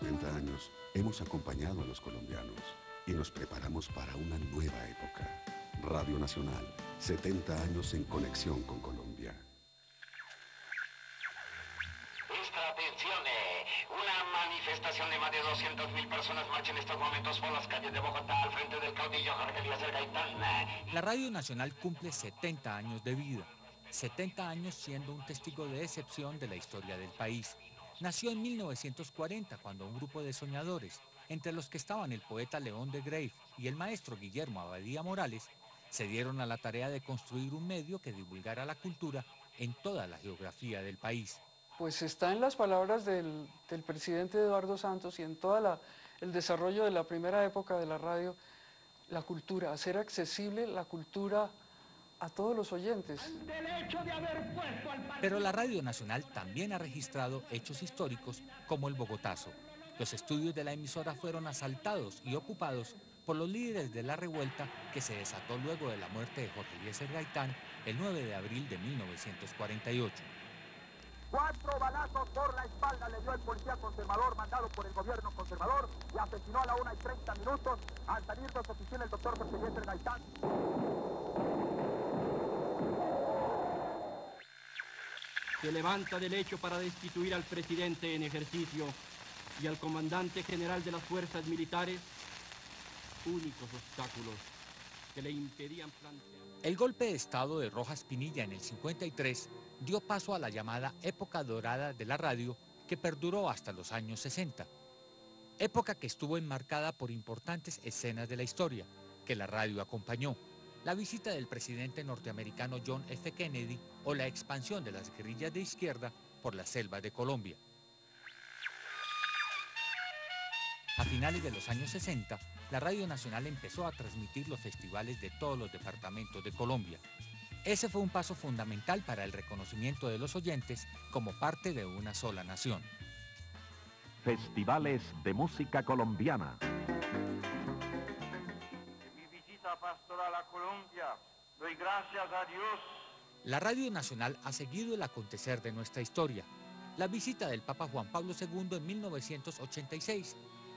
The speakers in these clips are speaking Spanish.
70 años hemos acompañado a los colombianos y nos preparamos para una nueva época. Radio Nacional, 70 años en conexión con Colombia. Extra atención, una manifestación de más de 200.000 personas marcha en estos momentos por las calles de Bogotá al frente del caudillo Jorge Eliezer Gaitán. La Radio Nacional cumple 70 años de vida, 70 años siendo un testigo de excepción de la historia del país. Nació en 1940 cuando un grupo de soñadores, entre los que estaban el poeta León de Greiff y el maestro Guillermo Abadía Morales, se dieron a la tarea de construir un medio que divulgara la cultura en toda la geografía del país. Pues está en las palabras del presidente Eduardo Santos y en todo el desarrollo de la primera época de la radio, la cultura, hacer accesible la cultura a todos los oyentes. Pero la Radio Nacional también ha registrado hechos históricos como el Bogotazo. Los estudios de la emisora fueron asaltados y ocupados por los líderes de la revuelta que se desató luego de la muerte de Jorge Eliezer Gaitán el 9 de abril de 1948. 4 balazos por la espalda le dio el policía conservador mandado por el gobierno conservador y asesinó a la 1:30 al salir de su oficina el doctor Jorge Eliezer Gaitán. Se levanta del hecho para destituir al presidente en ejercicio y al comandante general de las fuerzas militares, únicos obstáculos que le impedían plantear. El golpe de estado de Rojas Pinilla en el 53 dio paso a la llamada época dorada de la radio que perduró hasta los años 60. Época que estuvo enmarcada por importantes escenas de la historia que la radio acompañó. La visita del presidente norteamericano John F. Kennedy o la expansión de las guerrillas de izquierda por la selva de Colombia. A finales de los años 60, la Radio Nacional empezó a transmitir los festivales de todos los departamentos de Colombia. Ese fue un paso fundamental para el reconocimiento de los oyentes como parte de una sola nación. Festivales de música colombiana. Pastoral a Colombia, doy gracias a Dios. La Radio Nacional ha seguido el acontecer de nuestra historia, la visita del Papa Juan Pablo II en 1986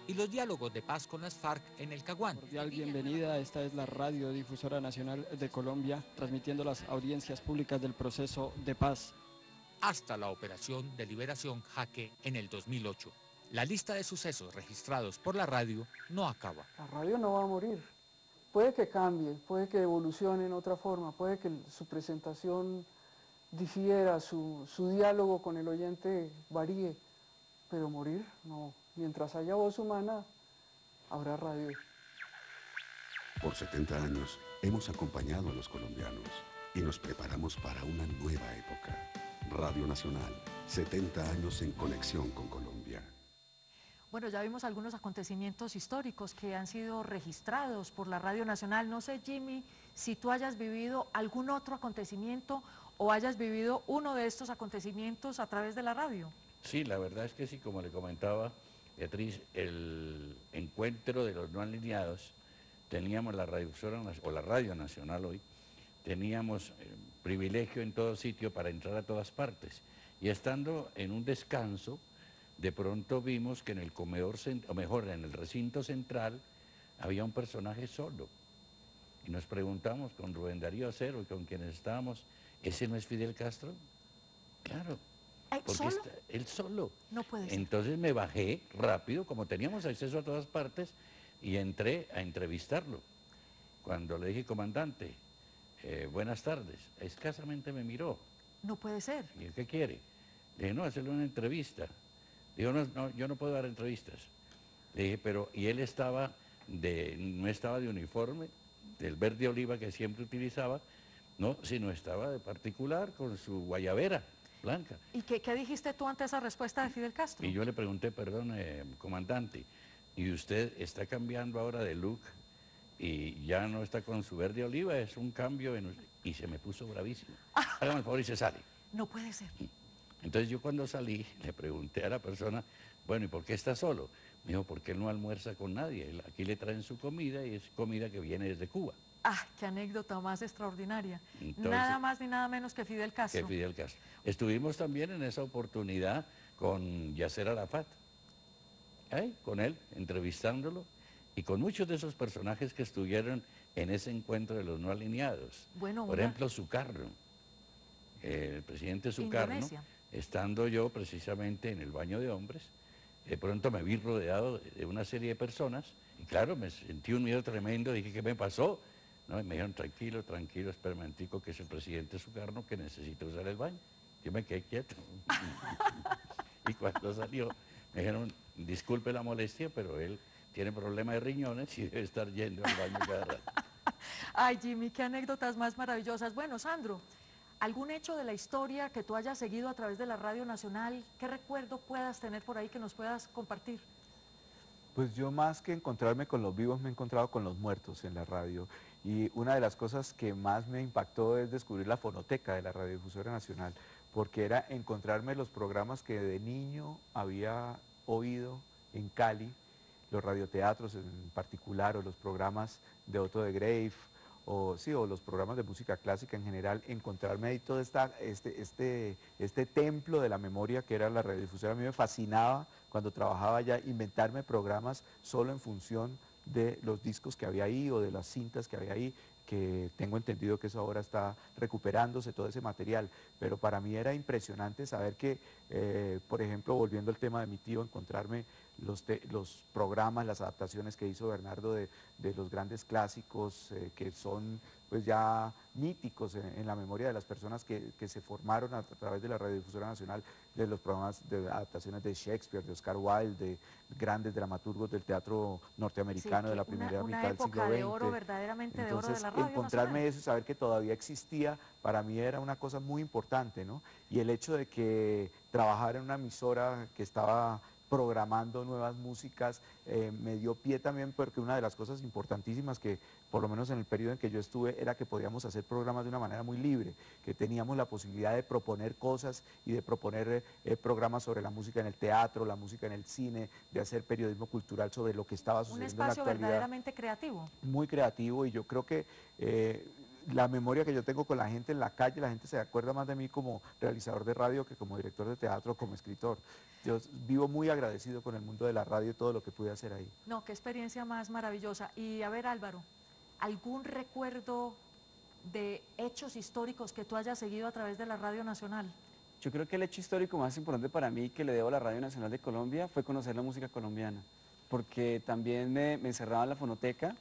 y los diálogos de paz con las FARC en el Caguán. Cordial bienvenida, esta es la Radiodifusora Nacional de Colombia, transmitiendo las audiencias públicas del proceso de paz. Hasta la operación de liberación Jaque en el 2008. La lista de sucesos registrados por la radio no acaba. La radio no va a morir. Puede que cambie, puede que evolucione en otra forma, puede que su presentación difiera, su diálogo con el oyente varíe, pero morir no. Mientras haya voz humana, habrá radio. Por 70 años hemos acompañado a los colombianos y nos preparamos para una nueva época. Radio Nacional, 70 años en conexión con Colombia. Bueno, ya vimos algunos acontecimientos históricos que han sido registrados por la Radio Nacional. No sé, Jimmy, si tú hayas vivido algún otro acontecimiento o hayas vivido uno de estos acontecimientos a través de la radio. Sí, la verdad es que sí, como le comentaba Beatriz, el encuentro de los no alineados, teníamos la Radio Nacional hoy, teníamos privilegio en todo sitio para entrar a todas partes. Y estando en un descanso, de pronto vimos que en el comedor, o mejor, en el recinto central, había un personaje solo. Y nos preguntamos con Rubén Darío Acero y con quienes estábamos, ¿ese no es Fidel Castro? Claro. Porque ¿Solo? Él solo. No puede ser. Entonces me bajé rápido, como teníamos acceso a todas partes, y entré a entrevistarlo. Cuando le dije, comandante, buenas tardes, escasamente me miró. No puede ser. ¿Y qué quiere? Le dije, no, hacerle una entrevista. Dijo, no, yo no puedo dar entrevistas. Le dije, pero, y él no estaba de uniforme, del verde oliva que siempre utilizaba, no, sino estaba de particular con su guayabera blanca. ¿Y qué dijiste tú ante esa respuesta de Fidel Castro? Y yo le pregunté, perdón, comandante, ¿y usted está cambiando ahora de look y ya no está con su verde oliva? Es un cambio y se me puso bravísimo. Hágame el favor y se sale. No puede ser. Entonces yo cuando salí le pregunté a la persona, bueno, ¿y por qué está solo? Me dijo, porque él no almuerza con nadie, aquí le traen su comida y es comida que viene desde Cuba. Ah, qué anécdota más extraordinaria. Entonces, nada más ni nada menos que Fidel Castro. Que Fidel Castro. Estuvimos también en esa oportunidad con Yasser Arafat. con él, entrevistándolo, y con muchos de esos personajes que estuvieron en ese encuentro de los no alineados. Bueno, por ejemplo, Sukarno, el presidente Sukarno, Indonesia. estando yo precisamente en el baño de hombres, de pronto me vi rodeado de una serie de personas, y claro, me sentí un miedo tremendo, dije, ¿qué me pasó? No, y me dijeron, tranquilo, tranquilo, espera un momentico, que es el presidente Sukarno que necesita usar el baño. Yo me quedé quieto. Y cuando salió, me dijeron, disculpe la molestia, pero él tiene problemas de riñones y debe estar yendo al baño cada rato. Ay, Jimmy, qué anécdotas más maravillosas. Bueno, Sandro, ¿algún hecho de la historia que tú hayas seguido a través de la Radio Nacional? ¿Qué recuerdo puedas tener por ahí que nos puedas compartir? Pues yo más que encontrarme con los vivos me he encontrado con los muertos en la radio. Y una de las cosas que más me impactó es descubrir la fonoteca de la Radiodifusora Nacional, porque era encontrarme los programas que de niño había oído en Cali, los radioteatros en particular, o los programas de Otto de Grave, o los programas de música clásica en general, encontrarme ahí todo este templo de la memoria que era la radiodifusora. A mí me fascinaba cuando trabajaba allá inventarme programas solo en función de los discos que había ahí o de las cintas que había ahí, que tengo entendido que eso ahora está recuperándose, todo ese material, pero para mí era impresionante saber que, por ejemplo, volviendo al tema de mi tío, encontrarme los programas, las adaptaciones que hizo Bernardo de los grandes clásicos que son pues ya míticos en la memoria de las personas que se formaron a través de la Radiodifusora Nacional, de los programas de adaptaciones de Shakespeare, de Oscar Wilde, de grandes dramaturgos del teatro norteamericano, Sí, de la primera mitad del siglo XX. Una época de oro, verdaderamente de oro de la Radio encontrarme Nacional. eso y saber que todavía existía, para mí era una cosa muy importante, ¿no? Y el hecho de que trabajara en una emisora que estaba programando nuevas músicas, me dio pie también porque una de las cosas importantísimas que, por lo menos en el periodo en que yo estuve, era que podíamos hacer programas de una manera muy libre, que teníamos la posibilidad de proponer cosas y de proponer programas sobre la música en el teatro, la música en el cine, de hacer periodismo cultural sobre lo que estaba sucediendo en la actualidad. Un espacio verdaderamente creativo. Muy creativo, y yo creo que la memoria que yo tengo con la gente en la calle, la gente se acuerda más de mí como realizador de radio que como director de teatro, como escritor. Yo vivo muy agradecido con el mundo de la radio y todo lo que pude hacer ahí. No, qué experiencia más maravillosa. Y a ver, Álvaro, ¿algún recuerdo de hechos históricos que tú hayas seguido a través de la Radio Nacional? Yo creo que el hecho histórico más importante para mí que le debo a la Radio Nacional de Colombia fue conocer la música colombiana, porque también me encerraba en la fonoteca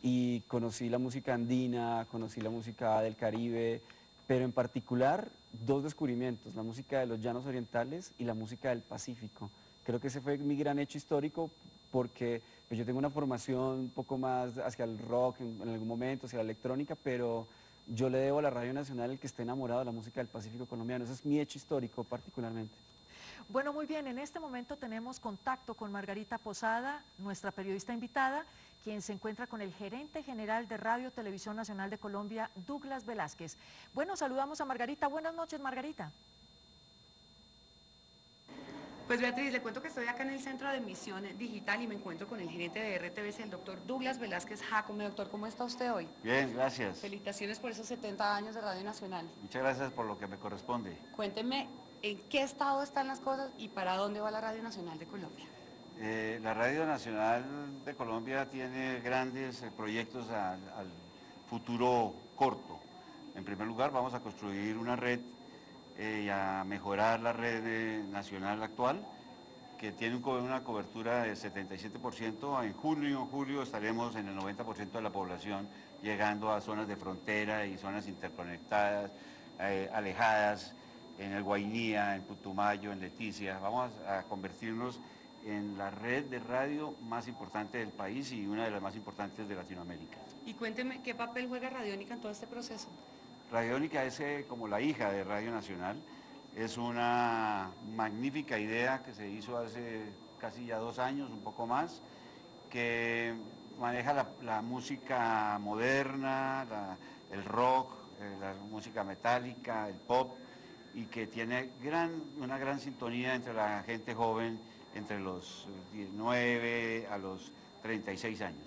y conocí la música andina, conocí la música del Caribe, pero en particular dos descubrimientos, la música de los llanos orientales y la música del Pacífico. Creo que ese fue mi gran hecho histórico porque pues, yo tengo una formación un poco más hacia el rock en algún momento, hacia la electrónica, pero yo le debo a la Radio Nacional el que esté enamorado de la música del Pacífico colombiano. Ese es mi hecho histórico particularmente. Bueno, muy bien, en este momento tenemos contacto con Margarita Posada, nuestra periodista invitada, quien se encuentra con el gerente general de Radio Televisión Nacional de Colombia, Douglas Velázquez. Bueno, saludamos a Margarita. Buenas noches, Margarita. Pues Beatriz, le cuento que estoy acá en el Centro de Emisión Digital y me encuentro con el gerente de RTBC, el doctor Douglas Velázquez Jacome. Doctor, ¿cómo está usted hoy? Bien, gracias. Felicitaciones por esos 70 años de Radio Nacional. Muchas gracias por lo que me corresponde. Cuénteme en qué estado están las cosas y para dónde va la Radio Nacional de Colombia. La Radio Nacional de Colombia tiene grandes proyectos al futuro corto. En primer lugar, vamos a construir una red y a mejorar la red nacional actual, que tiene una cobertura del 77%. En julio estaremos en el 90% de la población, llegando a zonas de frontera y zonas interconectadas, alejadas, en el Guainía, en Putumayo, en Leticia. Vamos a convertirnos en la red de radio más importante del país y una de las más importantes de Latinoamérica. Y cuénteme, ¿qué papel juega Radiónica en todo este proceso? Radiónica es como la hija de Radio Nacional. Es una magnífica idea que se hizo hace casi ya 2 años, un poco más, que maneja la música moderna, el rock, la música metálica, el pop, y que tiene una gran sintonía entre la gente joven, entre los 19 a los 36 años.